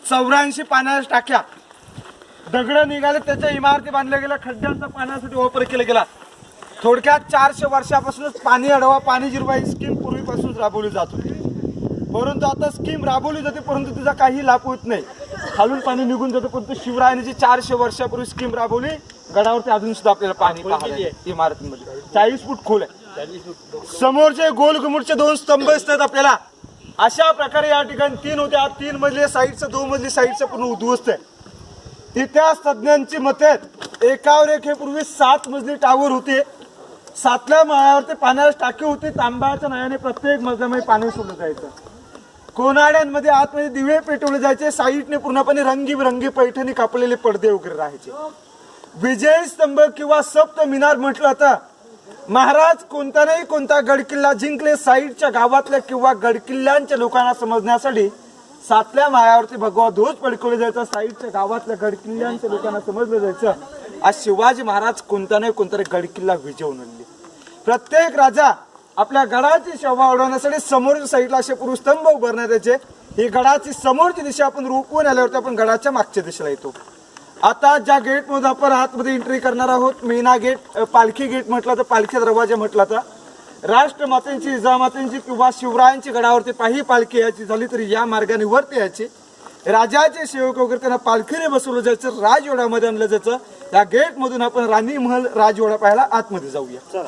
84 पाण्याच्या टाक्या, दगड निघाले, त्याच्या इमारती बांधल्या गेल्या, खड्ड्यांचा पाण्यासाठी वापर केला गेला. थोडक्यात 400 वर्षापासूनच पाणी अडवा पाणी जिरवा ही स्कीम पूर्वीपासून राबवली जात होती. परंतु आता स्कीम राबवली जाते परंतु तिचा काही लाभ होत नाही. खालून पाणी निघून जातं. परंतु शिवरायांनी जी 400 वर्षापूर्वी स्कीम राबवली, गडावरती अजून सुद्धा आपल्याला पाणी पाहायला इमारतीमध्ये 40 फूट खोल आहे. समोरचे गोल घुमुटचे 2 स्तंभ दिसतात आपल्याला. अशा प्रकारे या ठिकाणी 3 होत्या. 3 मजली साईडचं, 2 मजली साईडचं पूर्ण उद्ध्वस्त आहे. इतिहास तज्ञांची मते आहेत, एकावर एक हे पूर्वी 7 मजली टावर होते. 7व्या माळ्यावरती पाण्याची टाकी होती. तांब्याच्या नळ्याने प्रत्येक मजल्यामध्ये पाणी सोडलं जायचं. कोनाड्यांमध्ये आतमध्ये दिवे पेटवले जायचे. साईडने पूर्णपणे रंगीबिरंगी पैठणी कापलेले पडदे वगैरे राहायचे. विजय स्तंभ किंवा सप्त मिनार म्हटलं तर महाराज कोणता नाही कोणता गडकिल्ला जिंकले, साईडच्या गावातल्या किंवा गडकिल्ल्यांच्या लोकांना समजण्यासाठी 7व्या माळ्यावरती भगवा ध्वज फडकवले जायचा. साईडच्या गावातल्या गडकिल्ल्यांच्या लोकांना समजलं जायचं आज शिवाजी महाराज कोणता नाही कोणता गडकिल्ला विजवून आणले. प्रत्येक राजा आपल्या गडाची शोभा वाढवण्यासाठी समोरच्या साईडला असे पुरुषस्तंभ उभारण्यात यायचे. ही गडाची समोरची दिशा आपण रोखून आल्यावरती आपण गडाच्या मागच्या दिशेला येतो. आता ज्या गेट मध्ये आपण आतमध्ये एंट्री करणार आहोत, मीना गेट, पालखी गेट म्हटलं तर पालखी दरवाजा म्हटलं तर राष्ट्रमातेंची, जिजामातेंची किंवा शिवरायांची गडावरती काही पालखी यायची झाली तरी या मार्गाने वरती यायची. राजाचे सेवक वगैरे त्यांना पालखीने बसवलं जायचं, राजवाड्यामध्ये आणलं जायचं. या गेट मधून आपण राणी महल राजवाडा पाहायला आतमध्ये जाऊया.